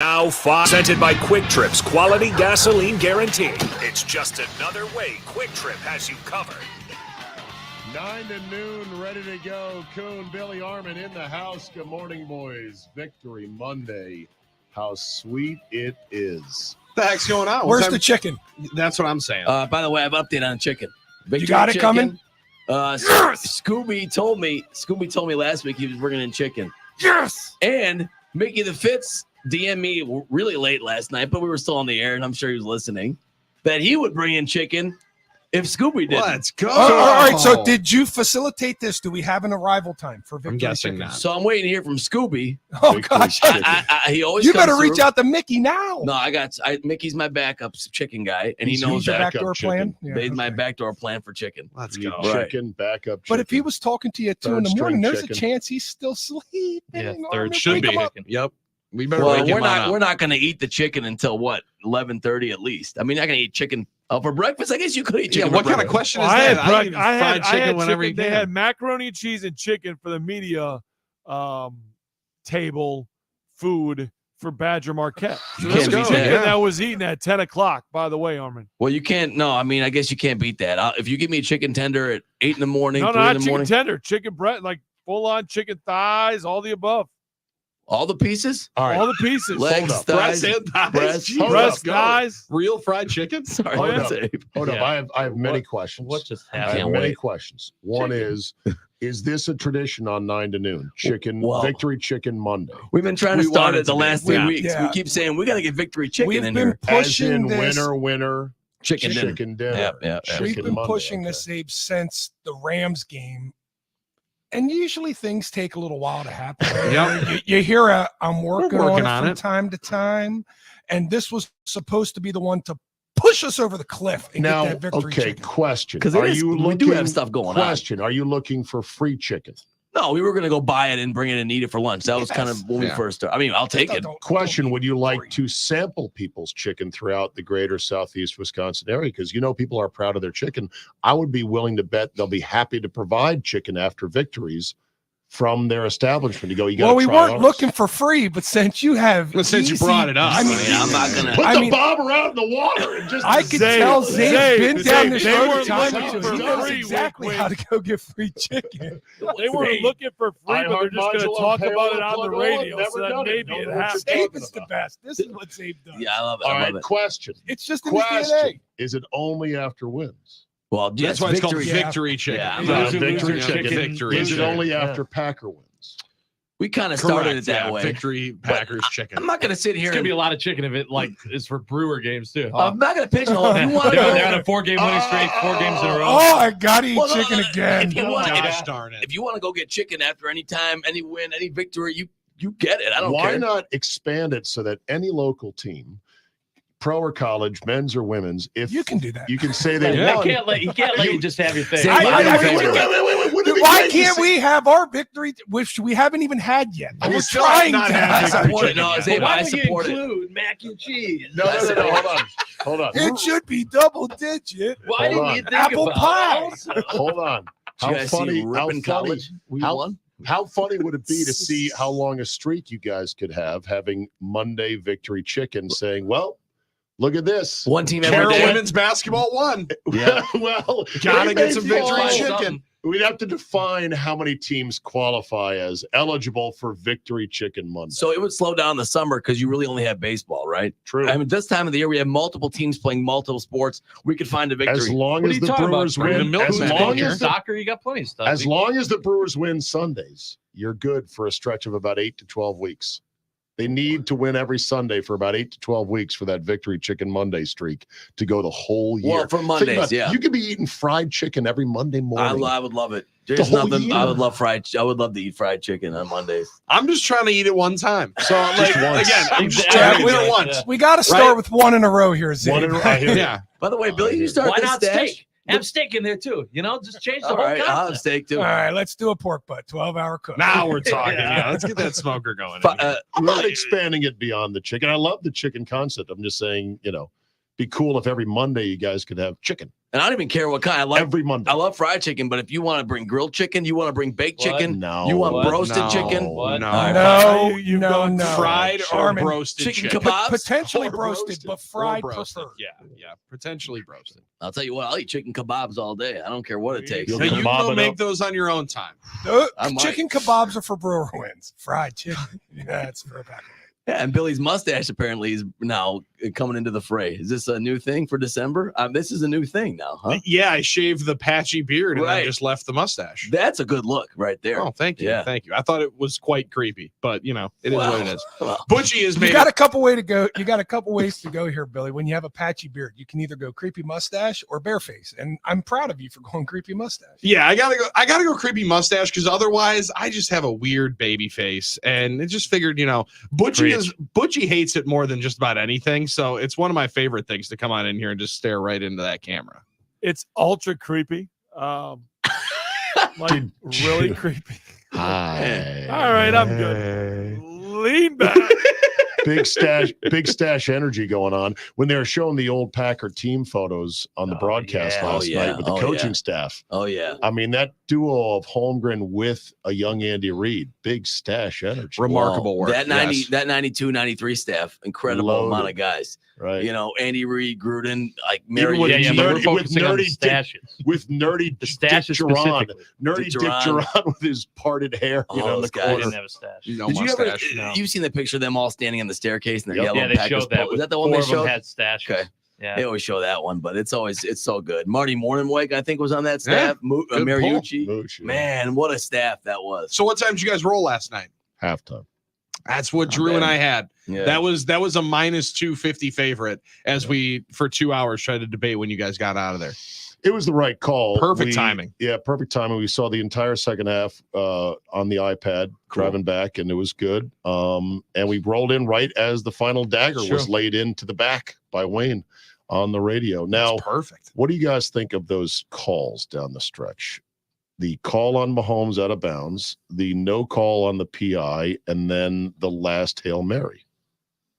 Now presented by Quick Trip's quality gasoline guarantee. It's just another way Quick Trip has you covered. 9 to noon, ready to go. Coon, Billy Armin in the house. Good morning, boys. Victory Monday. How sweet it is. What the heck's going on? Where's the chicken? That's what I'm saying. By the way, I have an update on chicken. Victory You got it chicken. coming? Yes! Scooby told me last week he was bringing in chicken. Yes! And Mickey the Fitz DM'd me really late last night, but we were still on the air, and I'm sure he was listening, that he would bring in chicken if Scooby did. Let's go. All right, so did you facilitate this? Do we have an arrival time for Victory I'm guessing Chicken? not. So I'm waiting to hear from Scooby. Oh, gosh. He always You comes better reach through. out to Mickey now. No, Mickey's my backup chicken guy, and He's he knows your that. backdoor plan? He's my backdoor plan for chicken. Let's You go. chicken, backup chicken. But if he was talking to you at 2 in the Third morning, string there's a chicken. chance he's still sleeping. Yeah, Armin, third should wake be. him up. Yep. We better Well, wake him on we're up. not going to eat the chicken until what 11:30 at least. I mean, not going to eat chicken for breakfast. I guess you could eat chicken. Yeah, what for kind of breakfast. question is I that? had, eat I fried had chicken whenever you chicken. They can. had macaroni and cheese and chicken for the media table food for Badger Marquette. So You this can't was beat chicken that. that was eaten at 10 o'clock, by the way, Armin. Well, you can't. No, I mean, I guess you can't beat that. If you give me a chicken tender at 8 in the morning, No, 3 not in the chicken morning, tender, chicken breast, like full-on chicken thighs, all the above. all the pieces, All right. All the pieces. legs, up. thighs, Breast and thighs. breast. Jeez, Hold breast, let's go. thighs. Real fried chicken? Sorry, Hold that's up. Abe. Hold up. Yeah. I have many questions. What just I happened? have Can't many wait. questions. One is this a tradition on 9 to noon? Chicken, Well- Victory Chicken Monday. We've been trying to We start want it it the to be. last 3 Yeah. weeks. Yeah. We keep saying we got to get victory chicken We've in been here. As pushing in this. winner, Chicken dinner. chicken dinner. Yeah. We've Chicken been Monday, pushing okay. this, Abe, since the Rams game. And usually things take a little while to happen. Yep. You hear I'm working working on on it it. from time to time. And this was supposed to be the one to push us over the cliff and Now, get that victory okay, chicken. question. Because Are you we do looking- have stuff going on. Question, are you looking for free chicken? No, we were going to go buy it and bring it and eat it for lunch. That was kind of when we Yeah. first started. I mean, I'll take it. Question, would you like to sample people's chicken throughout the greater southeast Wisconsin area? Because you know people are proud of their chicken. I would be willing to bet they'll be happy to provide chicken after victories from their establishment. You go, you got Well, we try weren't ours. looking for free, but since you have Well, since you easy- brought it up. I mean, I'm not going Put to. I the mean- bobber out in the water and just I could Zabe, tell Zabe's Zabe, been down Zabe, this they road a weren't time looking or two. for He knows free, exactly wink, how to go get free chicken. They weren't looking for free, I but they're heard just going to modular talk payload about it on the plug on, radio, never so that done it. maybe Don't it know what happens. you're Zabe talking is the about. best. This is what Zabe does. Yeah, I love it. All I right, love it. question. It's just in his Question. DNA. Is it only after wins? Well, That's yes, why it's called victory. Yeah. victory chicken. Yeah, Victory chicken. Victory Is it chicken. only after Packer wins? We kind of started Correct, it that yeah. way. Victory Packers chicken. I'm not going to sit here. It's gonna And, be a lot of chicken if it is for Brewer games too. I'm not going to pigeonhole. If you want to They're on go, a 4-game winning streak, 4 games in a row. Oh, I got to eat Well, no, chicken no, no. again. If you want, Gosh darn it. if you want to go get chicken after any time, any win, any victory, you get it. I don't Why care. not expand it so that any local team, pro or college, men's or women's, if You can do that. you can say they I won. can't let you just have your thing. Say, I- I- I- I- I- Wouldn't it be Why great to can't see- we have our victory, which we haven't even had yet? I We're was trying not to have I have victory it. support it. chicken No, yet. Zabe, Why I don't you support it. include mac and cheese? No, hold on. It should be double digit. Why Hold didn't on. you think Apple about pie. it also? Hold on. Did How you guys funny? see How Ripon funny? College? We How- won. How funny would it be to see how long a streak you guys could have having Monday victory chicken saying, well, look at this. One team every Carroll day. women's basketball won. Yeah. Well, Gotta it get may some be victory all- chicken. We'd have to define how many teams qualify as eligible for victory chicken Monday. So it would slow down the summer because you really only have baseball, right? True. I mean, this time of the year, we have multiple teams playing multiple sports. We could find a As victory. long What are as you the talking about? Brewers Bring the win, milkman as in long here. as the, Soccer, you got plenty of stuff. as long as the Brewers win Sundays, you're good for a stretch of about 8 to 12 weeks. They need to win every Sunday for about 8 to 12 weeks for that victory chicken Monday streak to go the whole year. Well, for Think Mondays, about it. yeah. You could be eating fried chicken every Monday morning. I would love it. There's whole nothing. year. I would love I would love to eat fried chicken on Mondays. I'm just trying to eat it one time. So, like, once. again, I'm just Exactly. trying to eat Yeah, it once. Yeah. We got to start Right. with one in a row here, Zane. One in a- I hear you. Yeah. By the way, Billy, you start Why this not stash? steak? Have steak in there too. You know, just change the All whole right, I'll have concept. steak too. All right, let's do a pork butt, 12-hour cook. Now we're talking. Yeah. Yeah, let's get that smoker going. Fi- I'm not expanding it beyond the chicken. I love the chicken concept. I'm just saying, Be cool if every Monday you guys could have chicken. And I don't even care what kind. Every Monday. I love fried chicken, but if you want to bring grilled chicken, you want to bring baked What? chicken, No. you want What? roasted No. chicken, What? No. All right, No, You've no, gone no. fried or Sherman, roasted chicken chicken. kebabs. Potentially Or roasted, roasted. but fried Or roasted. preferred. Yeah, potentially roasted. I'll tell you what, I'll eat chicken kebabs all day. I don't care what it takes. You'll Now, you kebab go it make up. those on your own time. I might. Chicken kebabs are for brewer wins. Fried chicken. That's for a pack. Yeah, and Billy's mustache apparently is now coming into the fray. Is this a new thing for December? This is a new thing now, huh? Yeah, I shaved the patchy beard and Right. then just left the mustache. That's a good look right there. Oh, thank you. Yeah. Thank you. I thought it was quite creepy, but it is what it is. Well, Butchie has You made got it. a couple way to go. You got a couple ways to go here, Billy. When you have a patchy beard, you can either go creepy mustache or bare face. And I'm proud of you for going creepy mustache. Yeah, I gotta go creepy mustache because otherwise I just have a weird baby face. And it just figured, Butchie hates it more than just about anything. So it's one of my favorite things to come on in here and just stare right into that camera. It's ultra creepy. Like really creepy. Hi. All right, I'm good. Lean back. big stash energy going on when they were showing the old Packer team photos on the broadcast yeah. last Oh, yeah. night with the Oh, coaching yeah. staff. oh yeah. I mean, that duo of Holmgren with a young Andy Reid, big stash energy. Remarkable work. That 92, 93 staff, incredible Loaded. amount of guys. Right. Andy Reid, Gruden, like Even Mary. with Yeah, nerdy- but we're with focusing on the nerdy Dick- stashes. with nerdy The Dick stashes Duran, specifically. nerdy Dick Dick Duran. Duran with his parted hair, Oh, in the those guys. I corner. didn't have a stash. No Did you ever? mustache. No. You've seen the picture of them all standing on the staircase and their Yep. yellow Yeah, they Packers showed that. polo. Is With that the one four they of them showed? had stashes. Okay. Yeah. They always show that one, but it's so good. Marty Morningweg, I think, was on that staff. good Mariucci. Mooch, yeah. Man, what a staff that was. So what time did you guys roll last night? Halftime. That's what Not Drew and bad. I had. Yeah. That was a minus 250 favorite as we for 2 hours tried to debate when you guys got out of there. It was the right call. Perfect timing. Yeah, perfect timing. We saw the entire second half on the iPad driving back, and it was good. And we rolled in right as the final dagger was laid into the back by Wayne on the radio. Now, That's perfect. what do you guys think of those calls down the stretch? The call on Mahomes out of bounds, the no call on the PI, and then the last Hail Mary.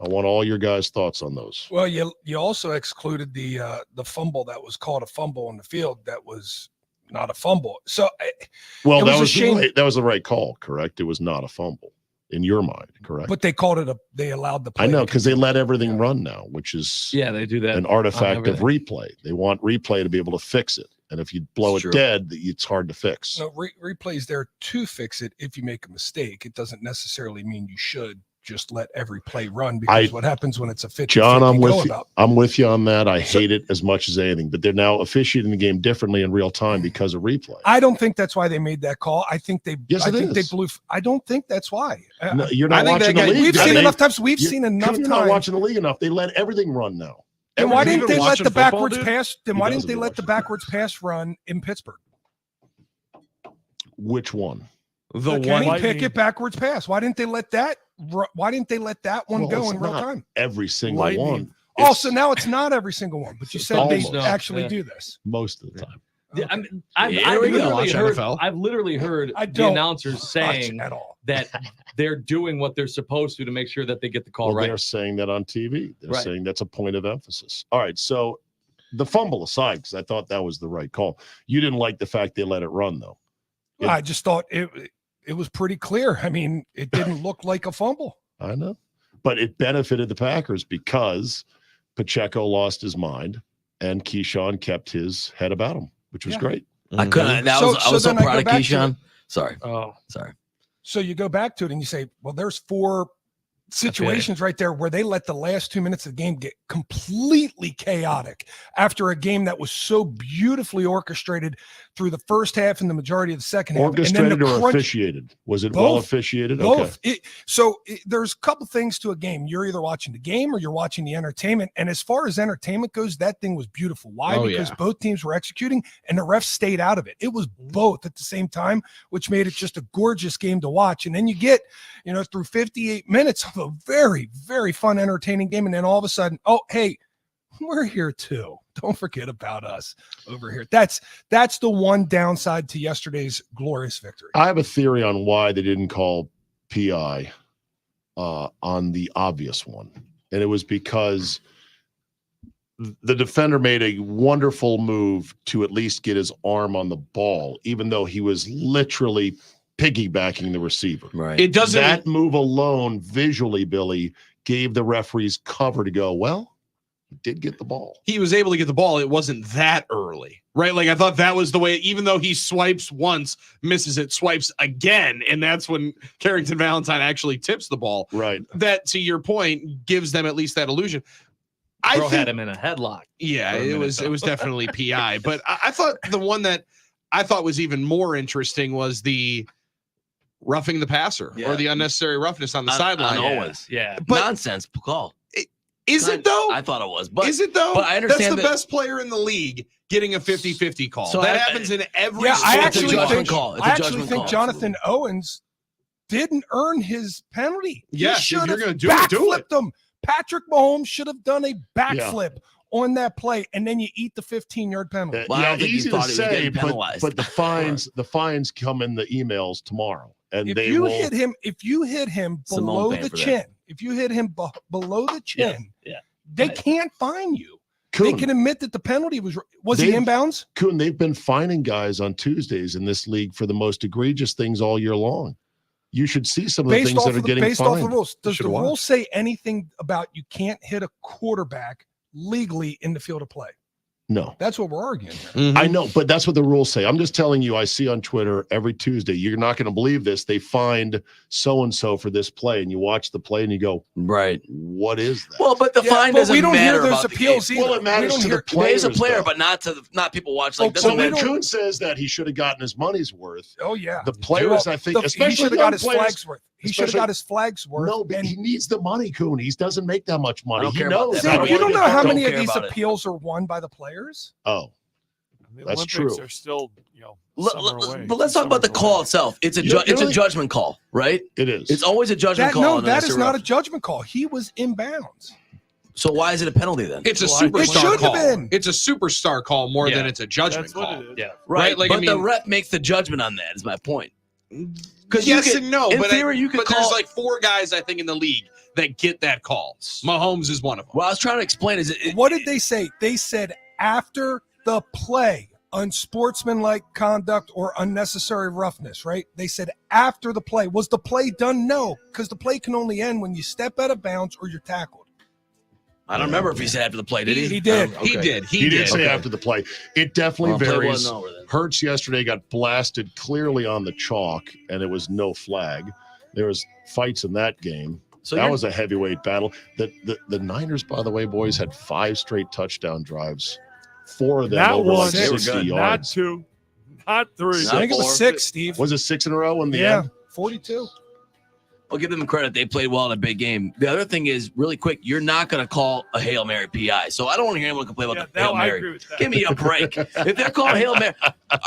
I want all your guys' thoughts on those. Well, you also excluded the fumble that was called a fumble on the field that was not a fumble. So Well, It that was a was shame. that was the right call, correct? It was not a fumble in your mind, correct? but they called it they allowed the play I know to because they continue. let everything run now, which is Yeah, they do that. an artifact of everything. replay. They want replay to be able to fix it, and if you blow It's it true. dead, it's hard to fix. No, replay's there to fix it if you make a mistake. It doesn't necessarily mean you should just let every play run because what happens when it's a 50-50 John, I'm with you. go-about? I'm with you on that. I hate it as much as anything, but they're now officiating the game differently in real time because of replay. I don't think that's why they made that call. I think Yes, I it think they is. blew. I don't think that's why. No, you're I not think that watching the guy- league. We've I seen mean, enough times. We've you- seen enough You're not times. watching the league enough. They let everything run now. Then why Everything. didn't they let watching the football, backwards dude? pass? Then He why doesn't didn't they be let the watching backwards pass run in Pittsburgh? Which one? The The one Kenny Lightning. Pickett backwards pass. Why didn't they let that? Why didn't they let that one Well, go it's in real not time? every single Lightning. one. Also, now it's not every single one, but you said they almost. actually Yeah. do this. Most of the time. Yeah, I mean, I've, Here I've we go. literally Watch heard. NFL. I've literally heard I the don't announcers Watch saying at all. that they're doing what they're supposed to make sure that they get the call Well, right. they're saying that on TV. They're Right. saying that's a point of emphasis. All right. So the fumble aside, because I thought that was the right call. You didn't like the fact they let it run, though. Well, I just thought it was pretty clear. I mean, it didn't look like a fumble. I know. But it benefited the Packers because Pacheco lost his mind and Keyshawn kept his head about him, which was Yeah. great. I couldn't. I So- was so so then I proud go of back to Keyshawn. Sorry. Oh, Sorry. So you go back to it and you say, well, there's four situations right there where they let the last 2 minutes of the game get completely chaotic after a game that was so beautifully orchestrated through the first half and the majority of the second half. Orchestrated and then the or crunch, officiated? Was it well Both. officiated? both. Okay. There's a couple things to a game. You're either watching the game or you're watching the entertainment. And as far as entertainment goes, that thing was beautiful. Why? Oh, Because yeah. both teams were executing and the refs stayed out of it. It was both at the same time, which made it just a gorgeous game to watch. And then you get, through 58 minutes of a very, very fun, entertaining game. And then all of a sudden, oh, hey, we're here too. Don't forget about us over here. That's the one downside to yesterday's glorious victory. I have a theory on why they didn't call PI on the obvious one. And it was because the defender made a wonderful move to at least get his arm on the ball, even though he was literally piggybacking the receiver. Right. It doesn't. That move alone, visually, Billy, gave the referees cover to go, well, he did get the ball. He was able to get the ball. It wasn't that early, right? Like I thought that was the way, even though he swipes once, misses it, swipes again. And that's when Carrington Valentine actually tips the ball. Right. That, to your point, gives them at least that illusion. Bro had him in a headlock. Yeah, for a it minute, was though. it was definitely PI. But I thought the one that I thought was even more interesting was the roughing the passer Yeah. or the unnecessary roughness on the On sideline. Owens. Yeah. But Nonsense call. is it though? I thought it was, but Is it though? but I understand that's the that- best player in the league getting a 50-50 call. So that I- happens in every Yeah, I sport. it's a actually judgment think call. It's a I actually judgment think call. Jonathan Owens didn't earn his penalty. He Yes, if should you're have gonna do it, do it. backflipped him. Patrick Mahomes should have done a backflip on that play, and then you eat the 15-yard penalty. Well, I yeah, don't think he easy to thought he was say, getting penalized. but the fines come in the emails tomorrow, and If they you will. hit him Simone below paying the for that. chin, if you hit him below the chin, yeah. they Right. can't fine you. Kuhn, They can admit that the penalty was he They've- inbounds? Kuhn, they've been fining guys on Tuesdays in this league for the most egregious things all year long. You should see some of the Based things off that are of the getting based off the fined. rules. Does should the watch. rule say anything about you can't hit a quarterback legally in the field of play? No. That's what we're arguing here. Mhm. I know, but that's what the rules say. I'm just telling you, I see on Twitter every Tuesday, you're not going to believe this. They fined so-and-so for this play, and you watch the play and you go, right. what is that? Well, but the Yeah, fine but doesn't we don't matter hear those about the appeals game. either. Well, it matters we don't to hear, the players, There's a player, though. but not to not people watch. Like Oh, So doesn't when matter. Kuhn says that he should have gotten his money's worth, Oh yeah. the players, I think, He especially should have young got his players, flags worth. He should have especially- got his flags worth. no, but and he needs the money, Kuhn. He doesn't make that much money. don't He care about knows. that. I Sam, don't you wanna don't get know how fired. many of care these about it. appeals are won by the players? Oh, The That's Olympics true. Are still, But let's talk about the call itself. It's a You it's a really- judgment call, right? it is. It's always a judgment That call. no, on that is unnecessary not a rough. judgment call. He was inbounds. So why is it a penalty then? It's a Well, it superstar should have call. been. It's a superstar call more Yeah. than it's a judgment That's call. what it is. Yeah. right, like, I but the mean- ref makes the judgment on that. Is my point. Because Yes and no, in but theory, you could but call. there's like 4 guys I think in the league that get that call. Mahomes is one of them. What I was trying to explain is it, What did they say? They said after the play, unsportsmanlike conduct or unnecessary roughness, right? They said after the play. Was the play done? No, because the play can only end when you step out of bounds or you're tackled. I don't remember if he said after the play. Did he? He did. He Okay. did. He did say Okay. after the play. It definitely Well, play varies. wasn't over then. Hurts yesterday got blasted clearly on the chalk, and it was no flag. There was fights in that game. So That you're- was a heavyweight battle. The Niners, by the way, boys, had 5 straight touchdown drives. 4 of them Not over one, like they were 60 good. Not yards. 2, not 3. Not I think it was four. 6, Steve. Was it 6 in a row in the Yeah, end? 42. I'll give them credit. They played well in a big game. The other thing is, really quick, you're not going to call a Hail Mary PI. So I don't want to hear anyone complain about the Hail I Mary. agree with that. Give me a break. If they're calling Hail Mary,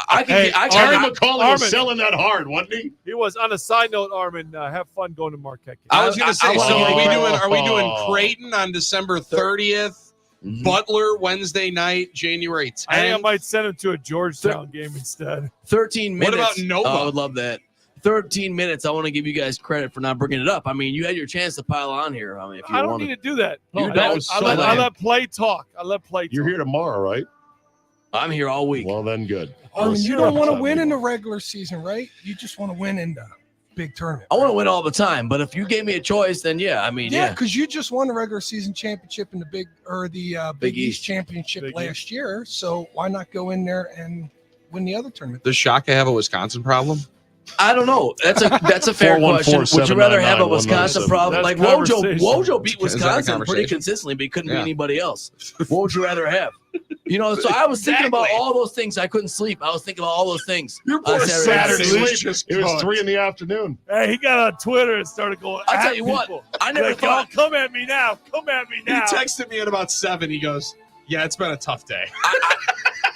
I can. Hey, I Terry can. McCauley was Armin. selling that hard, wasn't he? He was. On a side note, Armin, have fun going to Marquette. I was gonna say. I So wanna be- are we doing Creighton on December 30th? Mhm. Butler Wednesday night, January 10th. I think I might send him to a Georgetown game instead. 13 What minutes. about Nova? Oh, I would love that. 13 minutes. I want to give you guys credit for not bringing it up. I mean, you had your chance to pile on here. I mean, if you I don't wanted. need to do that. You I don't. let- was I so let, I lame. let play talk. I let play talk. You're here tomorrow, right? I'm here all week. Well, then good. I mean, you Sure. don't want to win in the regular season, right? You just want to win in the big tournament. I want to win all the time, but if you gave me a choice, then yeah. I mean, Yeah, yeah. because you just won the regular season championship in the Big Big East East. championship Big last year. So why not go in there and win the other tournament? Does Shaka have a Wisconsin problem? I don't know. That's a fair 414 question. Would you rather have a 799 Wisconsin problem? That's Like Wojo conversation. beat Is that a Wisconsin pretty conversation? consistently, but he couldn't Yeah. beat anybody else. What would you rather have? You know, so I was thinking about Exactly. all those things. I couldn't sleep. I was thinking about all those things. Your poor Saturday Saturday was sleep. just It was cooked. 3 in the afternoon. Hey, he got on Twitter and started going. I'll tell at you what, people. I never Like, thought. "Y'all come at me now. Come at me He now. texted me at about 7. He goes, "Yeah, it's been a tough day."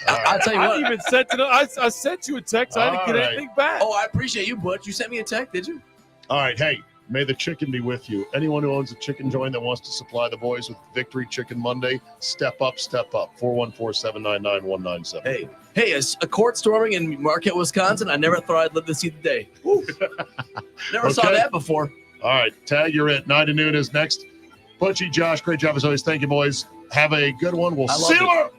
I'll tell you I what. even sent it. I sent you a text. I didn't get All right. anything back. Oh, I appreciate you, Butch. You sent me a text, did you? All right, hey, may the chicken be with you. Anyone who owns a chicken joint that wants to supply the boys with Victory Chicken Monday, step up, step up. 414-799-197. Hey, a court storming in Marquette, Wisconsin. I never thought I'd live to see the day. Woo. Never saw Okay. that before. All right, Tag, you're it. 9 to noon is next. Butchie, Josh, great job as always. Thank you, boys. Have a good one. We'll I love see you it. tomorrow.